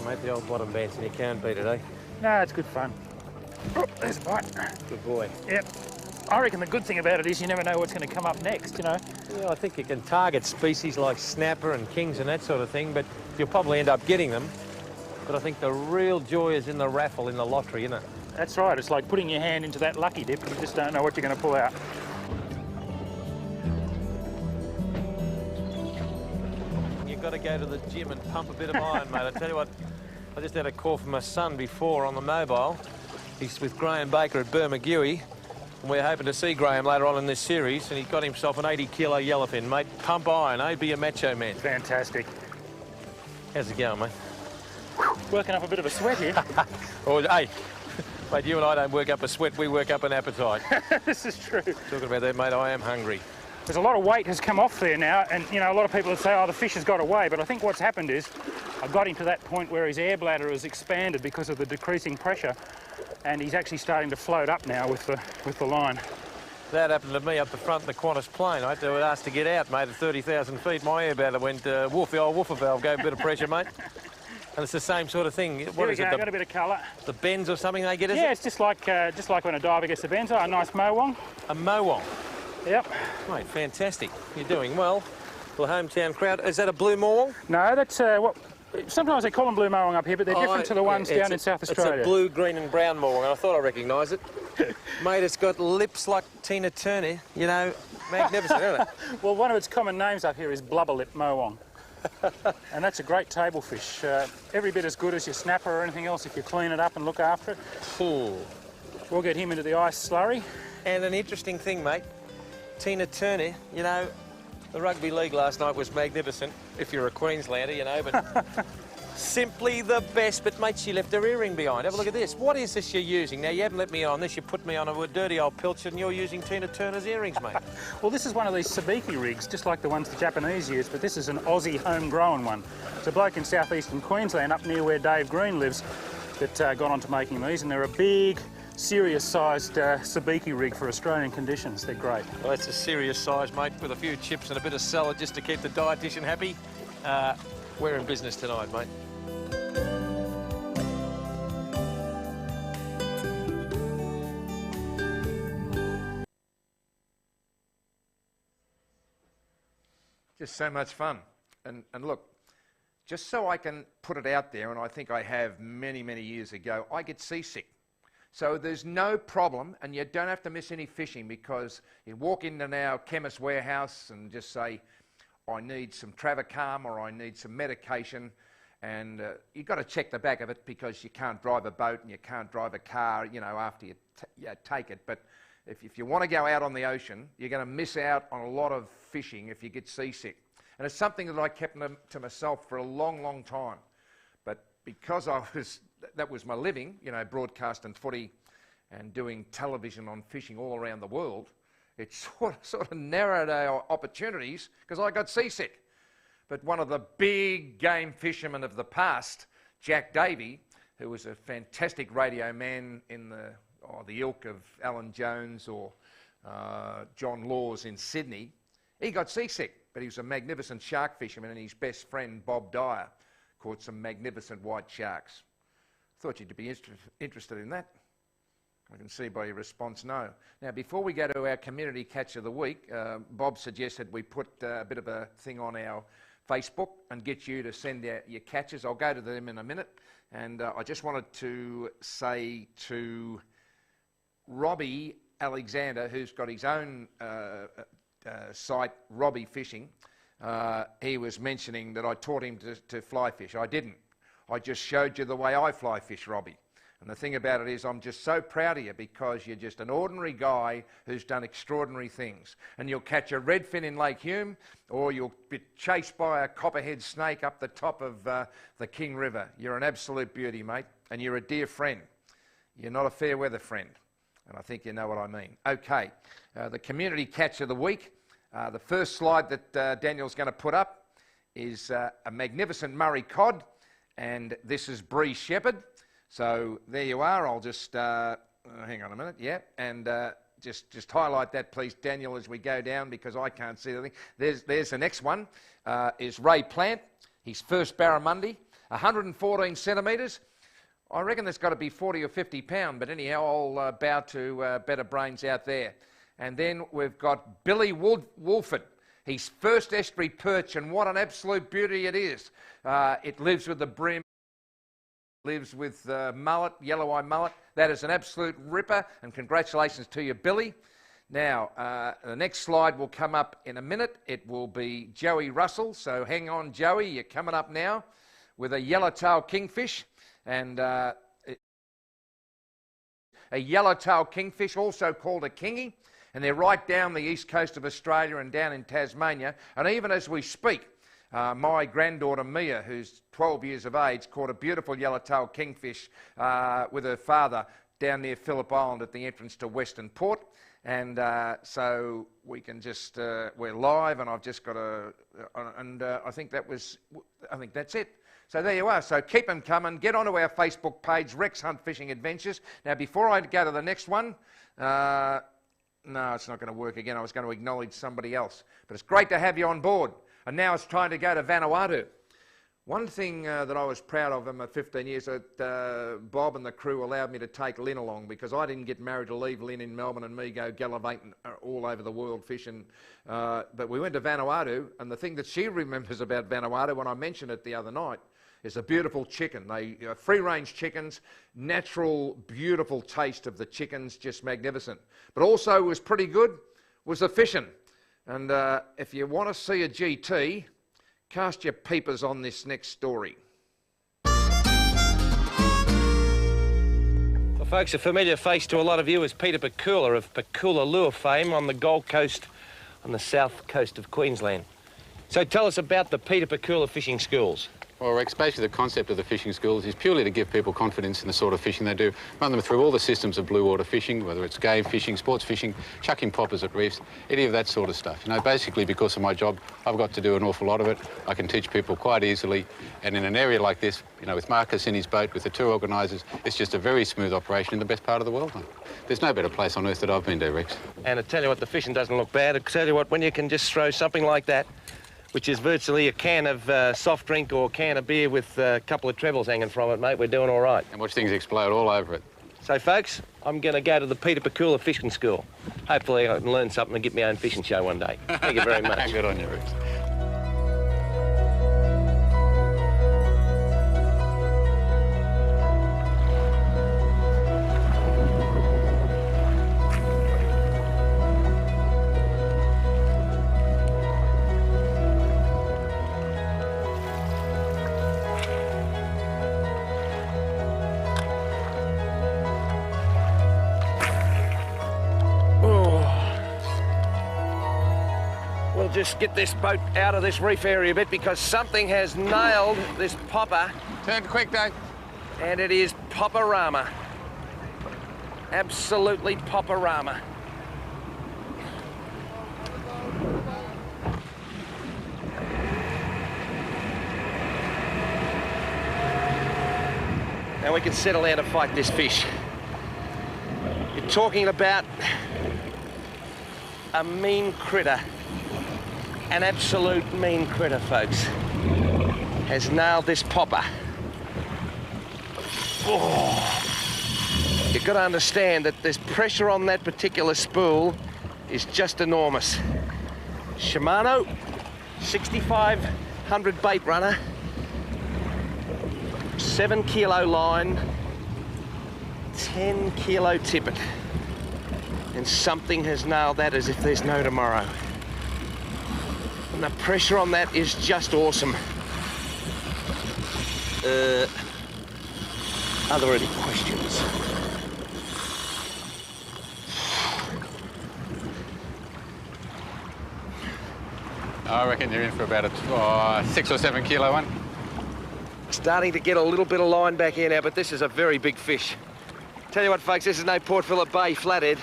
Mate, the old bottom bouncing, you can't beat it, eh? No, it's good fun. Oh, there's a bite. Good boy. Yep. I reckon the good thing about it is you never know what's going to come up next, you know. Yeah, I think you can target species like snapper and kings and that sort of thing, but you'll probably end up getting them. But I think the real joy is in the raffle, in the lottery, isn't it? That's right. It's like putting your hand into that lucky dip and you just don't know what you're going to pull out. You've got to go to the gym and pump a bit of iron, mate. I tell you what, I just had a call from my son before on the mobile. He's with Graham Baker at Bermagui. And we're hoping to see Graham later on in this series, and he's got himself an 80-kilo yellowfin, mate. Pump iron, eh? Be a macho man. Fantastic. How's it going, mate? Working up a bit of a sweat here. Oh, hey, mate, you and I don't work up a sweat, we work up an appetite. This is true. Talking about that, mate, I am hungry. There's a lot of weight has come off there now, and, you know, a lot of people would say, oh, the fish has got away, but I think what's happened is I got him to that point where his air bladder has expanded because of the decreasing pressure, and he's actually starting to float up now with the line. That happened to me up the front of the Qantas plane. I had to ask to get out, mate, at 30,000 feet. My air bladder went woof, the old woofer valve gave a bit of pressure, mate. And it's the same sort of thing. What is it? Got a bit of colour. The bends or something they get, is it? Yeah, it's just like when a diver gets a benzo, a nice Mowong. A Mowong? Yep. Mate, fantastic. You're doing well. The hometown crowd. Is that a blue Mowong? No, that's what... Sometimes they call them blue Mowong up here, but they're different to the ones down in South Australia. It's a blue, green and brown Mowong, and I thought I recognised it. Mate, it's got lips like Tina Turner, you know, magnificent, isn't it? Well, one of its common names up here is blubberlip Mowong. And that's a great table fish. Every bit as good as your snapper or anything else if you clean it up and look after it. Cool. We'll get him into the ice slurry. And an interesting thing, mate, Tina Turner, you know, the rugby league last night was magnificent, if you're a Queenslander, you know, but simply the best. But, mate, she left her earring behind. Have a look at this. What is this you're using? Now, you haven't let me on this. You put me on a dirty old pilchard and you're using Tina Turner's earrings, mate. Well, this is one of these sabiki rigs, just like the ones the Japanese use, but this is an Aussie homegrown one. It's a bloke in southeastern Queensland, up near where Dave Green lives, that got onto making these, and they're a big, serious-sized sabiki rig for Australian conditions. They're great. Well, that's a serious size, mate, with a few chips and a bit of salad just to keep the dietitian happy. We're in business tonight, mate. Just so much fun. And look, just so I can put it out there, and I think I have many, many years ago, I get seasick. So there's no problem, and you don't have to miss any fishing, because you walk into our chemist warehouse and just say, I need some Travacam or I need some medication, and you've got to check the back of it because you can't drive a boat and you can't drive a car, you know, after you take it. But if you want to go out on the ocean, you're going to miss out on a lot of fishing if you get seasick. And it's something that I kept to myself for a long, long time. But because that was my living, you know, broadcasting footy and doing television on fishing all around the world, it sort of narrowed our opportunities because I got seasick. But one of the big game fishermen of the past, Jack Davey, who was a fantastic radio man in the ilk of Alan Jones or John Laws in Sydney, he got seasick, but he was a magnificent shark fisherman, and his best friend, Bob Dyer, caught some magnificent white sharks. Thought you'd be interested in that. I can see by your response, no. Now, before we go to our community catch of the week, Bob suggested we put a bit of a thing on our Facebook and get you to send out your catches. I'll go to them in a minute. And I just wanted to say to Robbie Alexander, who's got his own site, Robbie Fishing, he was mentioning that I taught him to fly fish. I didn't. I just showed you the way I fly fish, Robbie. And the thing about it is I'm just so proud of you because you're just an ordinary guy who's done extraordinary things. And you'll catch a redfin in Lake Hume, or you'll be chased by a copperhead snake up the top of the King River. You're an absolute beauty, mate, and you're a dear friend. You're not a fair weather friend, and I think you know what I mean. Okay, the community catch of the week. The first slide that Daniel's going to put up is a magnificent Murray cod, and this is Bree Shepherd. So there you are. I'll just hang on a minute, yeah, and just highlight that, please, Daniel, as we go down because I can't see the thing. There's the next one. Is Ray Plant, his first barramundi, 114 centimetres. I reckon there's got to be 40 or 50 pound, but anyhow, I'll bow to better brains out there. And then we've got Billy Wolford, his first estuary perch, and what an absolute beauty it is. It lives with the brim. Lives with mullet, yellow-eye mullet. That is an absolute ripper, and congratulations to you, Billy. Now, the next slide will come up in a minute. It will be Joey Russell, so hang on, Joey, you're coming up now with a yellowtail kingfish, and a yellowtail kingfish, also called a kingy, and they're right down the east coast of Australia and down in Tasmania, and even as we speak, my granddaughter Mia, who's 12 years of age, caught a beautiful yellowtail kingfish with her father down near Phillip Island at the entrance to Western Port. And so we can just, we're live, and I've just got I think that's it. So there you are. So keep them coming. Get onto our Facebook page, Rex Hunt Fishing Adventures. Now, before I go to the next one, no, it's not going to work again. I was going to acknowledge somebody else. But it's great to have you on board. And now it's time to go to Vanuatu. One thing that I was proud of in my 15 years that Bob and the crew allowed me to take Lynn along, because I didn't get married to leave Lynn in Melbourne and me go gallivanting all over the world fishing. But we went to Vanuatu, and the thing that she remembers about Vanuatu when I mentioned it the other night is a beautiful chicken. They free-range chickens, natural, beautiful taste of the chickens, just magnificent. But also was pretty good was the fishing. And if you want to see a GT, cast your peepers on this next story. Well, folks, a familiar face to a lot of you is Peter Pakula of Pakula Lure fame on the Gold Coast, on the south coast of Queensland. So tell us about the Peter Pakula fishing schools. Well, Rex, basically the concept of the fishing schools is purely to give people confidence in the sort of fishing they do, run them through all the systems of blue water fishing, whether it's game fishing, sports fishing, chucking poppers at reefs, any of that sort of stuff. You know, basically because of my job, I've got to do an awful lot of it. I can teach people quite easily, and in an area like this, you know, with Marcus in his boat, with the tour organisers, it's just a very smooth operation in the best part of the world. There's no better place on earth that I've been to, Rex. And I tell you what, the fishing doesn't look bad. I tell you what, when you can just throw something like that, which is virtually a can of soft drink or a can of beer with a couple of trebles hanging from it, mate, we're doing all right. And watch things explode all over it. So, folks, I'm going to go to the Peter Pakula Fishing School. Hopefully I can learn something and get my own fishing show one day. Thank you very much. Good on you, Rex. We'll just get this boat out of this reef area a bit because something has nailed this popper. Turn quick, Dave. And it is popperama. Absolutely popperama. Now we can settle down to fight this fish. You're talking about a mean critter. An absolute mean critter, folks. Has nailed this popper. Oh. You've got to understand that there's pressure on that particular spool is just enormous. Shimano 6500 bait runner, 7 kilo line, 10 kilo tippet. And something has nailed that as if there's no tomorrow. And the pressure on that is just awesome. Are there any questions? I reckon you're in for about a 6 or 7 kilo one. Starting to get a little bit of line back here now, but this is a very big fish. Tell you what, folks, this is no Port Phillip Bay flathead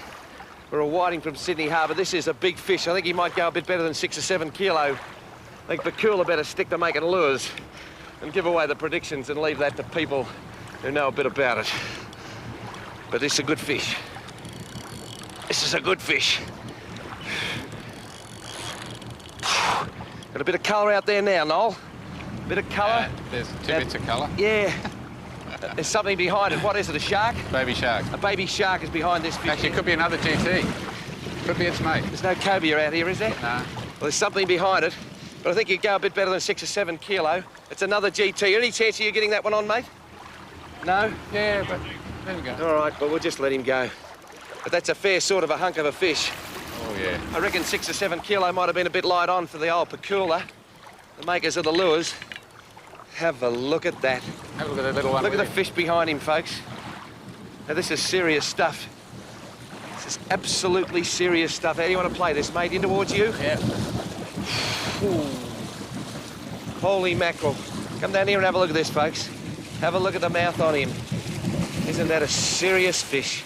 or a whiting from Sydney Harbour. This is a big fish. I think he might go a bit better than 6 or 7 kilo. I think Pakula better stick to making lures and give away the predictions and leave that to people who know a bit about it. But this is a good fish. This is a good fish. Got a bit of colour out there now, Noel. A bit of colour. There's two bits of colour. Yeah. There's something behind it. What is it, a shark? Baby shark. A baby shark is behind this fish. Actually, it could be another GT. Could be its mate. There's no cobia out here, is there? No. Well, there's something behind it, but I think you'd go a bit better than 6 or 7 kilo. It's another GT. Any chance of you getting that one on, mate? No? Yeah, but there we go. All right, well, we'll just let him go. But that's a fair sort of a hunk of a fish. Oh, yeah. I reckon 6 or 7 kilo might have been a bit light on for the old Pakula, the makers of the lures. Have a look at that. Have a look at that little one. Look at the fish behind him, folks. Now, this is serious stuff. This is absolutely serious stuff. How do you want to play this, mate? In towards you? Yeah. Ooh. Holy mackerel. Come down here and have a look at this, folks. Have a look at the mouth on him. Isn't that a serious fish?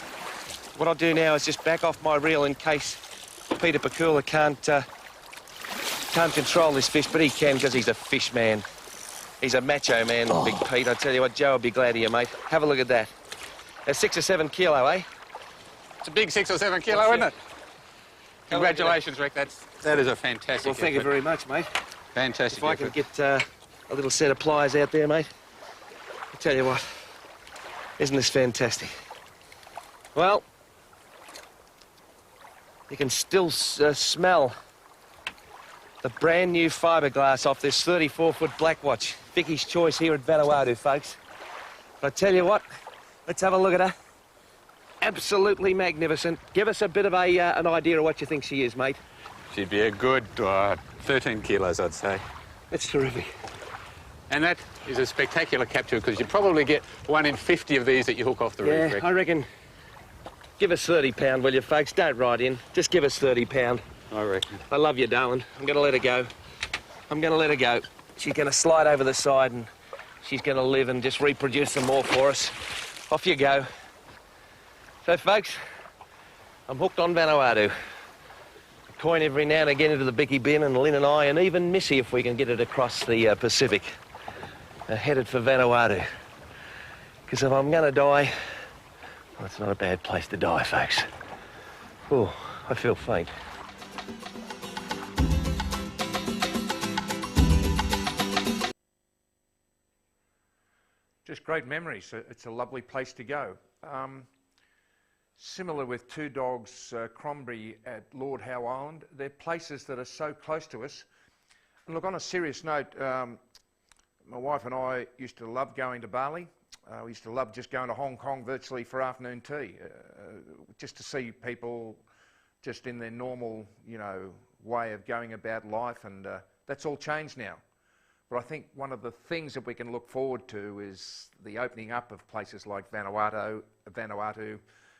What I'll do now is just back off my reel in case Peter Pakula can't control this fish, but he can because he's a fish man. He's a macho man, Big Pete. I tell you what, Joe will be glad of you, mate. Have a look at that. That's 6 or 7 kilo, eh? It's a big 6 or 7 kilo, isn't it? Congratulations, Rick. That is a fantastic Well, thank you very much, mate. Fantastic If I can get a little set of pliers out there, mate. I tell you what, isn't this fantastic? Well, you can still smell the brand new fiberglass off this 34-foot Blackwatch. Vicky's choice here at Vanuatu, folks. But I tell you what, let's have a look at her. Absolutely magnificent. Give us a bit of an idea of what you think she is, mate. She'd be a good 13 kilos, I'd say. That's terrific. And that is a spectacular capture because you probably get 1 in 50 of these that you hook off the reef, Rick. I reckon. Give us 30 pound, will you, folks? Don't write in. Just give us 30 pound. I reckon. I love you, darling. I'm going to let her go. I'm going to let her go. She's going to slide over the side and she's going to live and just reproduce some more for us. Off you go. So, folks, I'm hooked on Vanuatu. A coin every now and again into the Bicky bin, and Lynn and I, and even Missy, if we can get it across the Pacific, are headed for Vanuatu. Because if I'm going to die, well, it's not a bad place to die, folks. Oh, I feel faint. Just great memories. It's a lovely place to go. Similar with Two Dogs Crombie at Lord Howe Island, they're places that are so close to us. And look, on a serious note, my wife and I used to love going to Bali. We used to love just going to Hong Kong virtually for afternoon tea, just to see people just in their normal, way of going about life, and that's all changed now. But I think one of the things that we can look forward to is the opening up of places like Vanuatu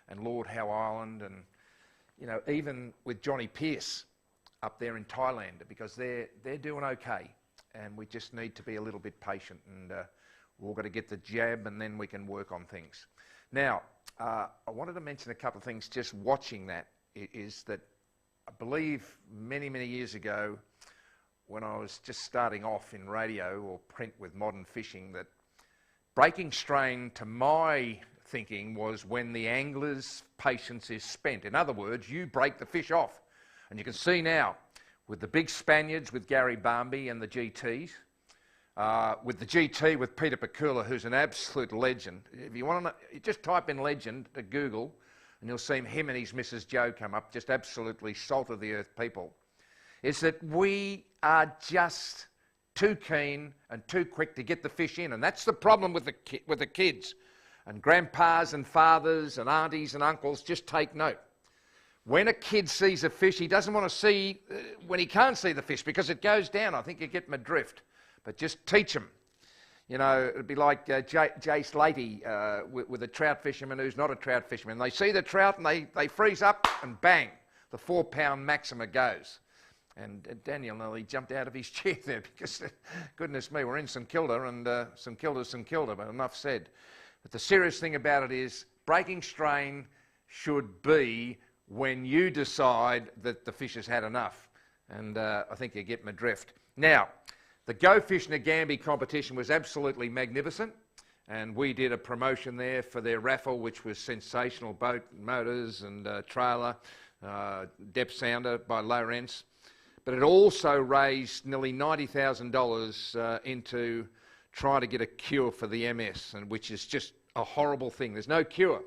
and Lord Howe Island, and even with Johnny Pierce up there in Thailand, because they're doing okay, and we just need to be a little bit patient, and we've got to get the jab, and then we can work on things. Now, I wanted to mention a couple of things just watching that, is that I believe many, many years ago, when I was just starting off in radio or print with modern fishing, that breaking strain, to my thinking, was when the angler's patience is spent. In other words, you break the fish off. And you can see now, with the big Spaniards, with Garry Barmby and the GTs, with the GT with Peter Pakula, who's an absolute legend. If you want to know, you just type in legend to Google, and you'll see him and his Mrs. Joe come up, just absolutely salt of the earth people. Is that we are just too keen and too quick to get the fish in, and that's the problem with the kids. And grandpas and fathers and aunties and uncles, just take note. When a kid sees a fish, he doesn't want to see when he can't see the fish, because it goes down. I think you get my drift. But just teach them. You know, it'd be like Jace Latey with a trout fisherman who's not a trout fisherman. They see the trout and they freeze up, and bang, the 4-pound maxima goes. And Daniel nearly jumped out of his chair there, because, goodness me, we're in St Kilda, and St Kilda, but enough said. But the serious thing about it is, breaking strain should be when you decide that the fish has had enough. And I think you get my drift. Now, the GoFish Nagambie competition was absolutely magnificent, and we did a promotion there for their raffle, which was sensational. Boat, motors and trailer, depth sounder by Lowrance. But it also raised nearly $90,000 into trying to get a cure for the MS, and which is just a horrible thing. There's no cure.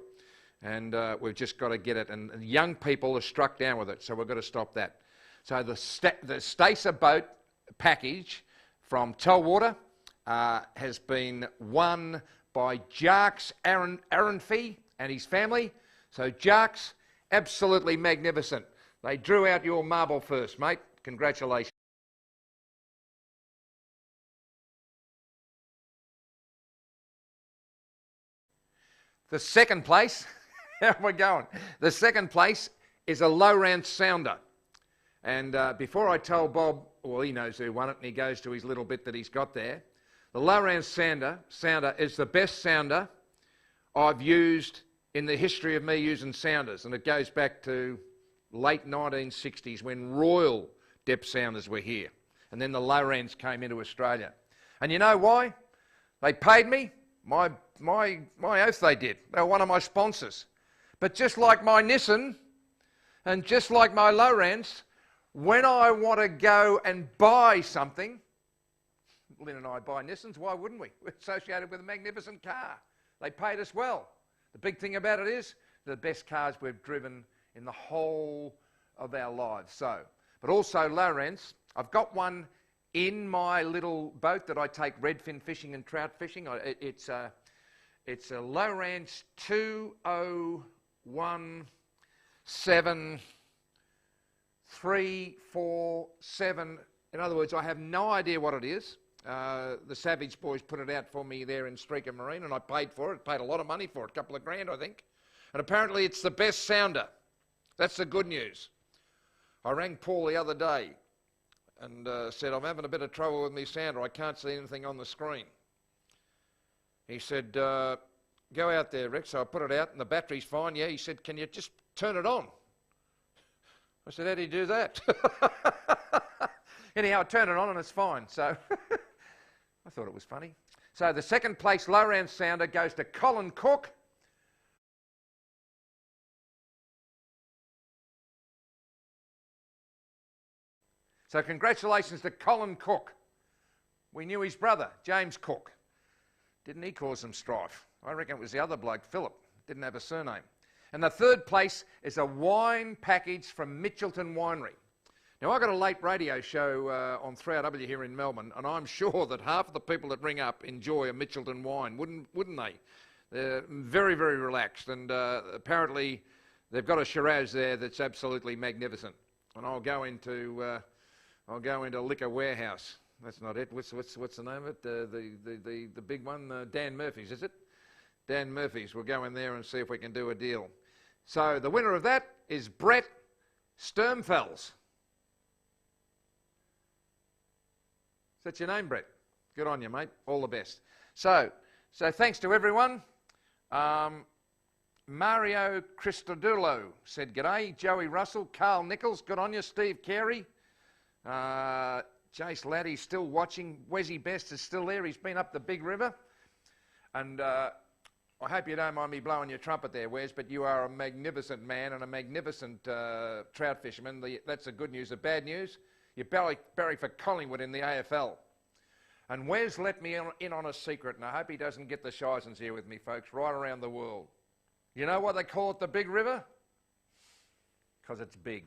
And we've just got to get it. And young people are struck down with it, so we've got to stop that. So the Stacer boat package from Telwater has been won by Jarks Aronfee and his family. So Jarks, absolutely magnificent. They drew out your marble first, mate. Congratulations. The second place, how we're going. The second place is a Lowrance sounder. And before I tell Bob, well, he knows who won it, and he goes to his little bit that he's got there. The Lowrance sounder is the best sounder I've used in the history of me using sounders. And it goes back to late 1960s when Royal depth sounders were here. And then the Lowrance came into Australia. And you know why? They paid me. My oath they did. They were one of my sponsors. But just like my Nissan and just like my Lowrance, when I want to go and buy something, Lynn and I buy Nissans, why wouldn't we? We're associated with a magnificent car. They paid us well. The big thing about it is the best cars we've driven in the whole of our lives. So, but also Lowrance, I've got one in my little boat that I take redfin fishing and trout fishing. It's a Lowrance 2017347. In other words, I have no idea what it is. The Savage boys put it out for me there in Streaker Marine, and I paid for it. Paid a lot of money for it, a couple of grand, I think. And apparently it's the best sounder. That's the good news. I rang Paul the other day and said, I'm having a bit of trouble with my sounder. I can't see anything on the screen. He said, go out there, Rick. So I put it out, and the battery's fine. Yeah, he said, can you just turn it on? I said, how do you do that? Anyhow, I turned it on, and it's fine. So I thought it was funny. So the second place Lowrance sounder goes to Colin Cook. So congratulations to Colin Cook. We knew his brother, James Cook. Didn't he cause some strife? I reckon it was the other bloke, Philip. Didn't have a surname. And the third place is a wine package from Mitchelton Winery. Now, I got a late radio show on 3RW here in Melbourne, and I'm sure that half of the people that ring up enjoy a Mitchelton wine, wouldn't they? They're very, very relaxed, and apparently they've got a Shiraz there that's absolutely magnificent. And I'll go into Liquor Warehouse. That's not it. What's the name of it? The big one, Dan Murphy's, is it? Dan Murphy's. We'll go in there and see if we can do a deal. So the winner of that is Brett Sturmfels. Is that your name, Brett? Good on you, mate. All the best. So thanks to everyone. Mario Christodoulou said, g'day. Joey Russell, Carl Nichols, good on you. Steve Carey. Jace Laddie's still watching. Wesy Best is still there. He's been up the Big River. And I hope you don't mind me blowing your trumpet there, Wes, but you are a magnificent man and a magnificent trout fisherman. That's the good news. The bad news, you're barry for Collingwood in the AFL. And Wes let me in on a secret, and I hope he doesn't get the Shizens here with me, folks, right around the world. You know why they call it the Big River? Because it's big.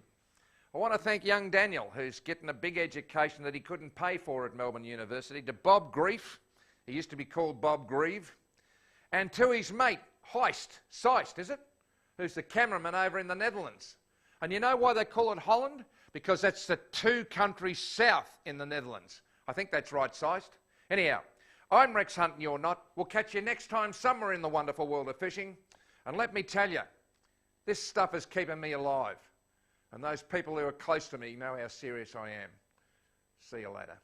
I want to thank young Daniel, who's getting a big education that he couldn't pay for at Melbourne University, to Bob Grief, he used to be called Bob Grieve, and to his mate, Seist, is it? Who's the cameraman over in the Netherlands. And you know why they call it Holland? Because that's the 2 countries south in the Netherlands. I think that's right, Seist. Anyhow, I'm Rex Hunt and you're not. We'll catch you next time somewhere in the wonderful world of fishing. And let me tell you, this stuff is keeping me alive. And those people who are close to me know how serious I am. See you later.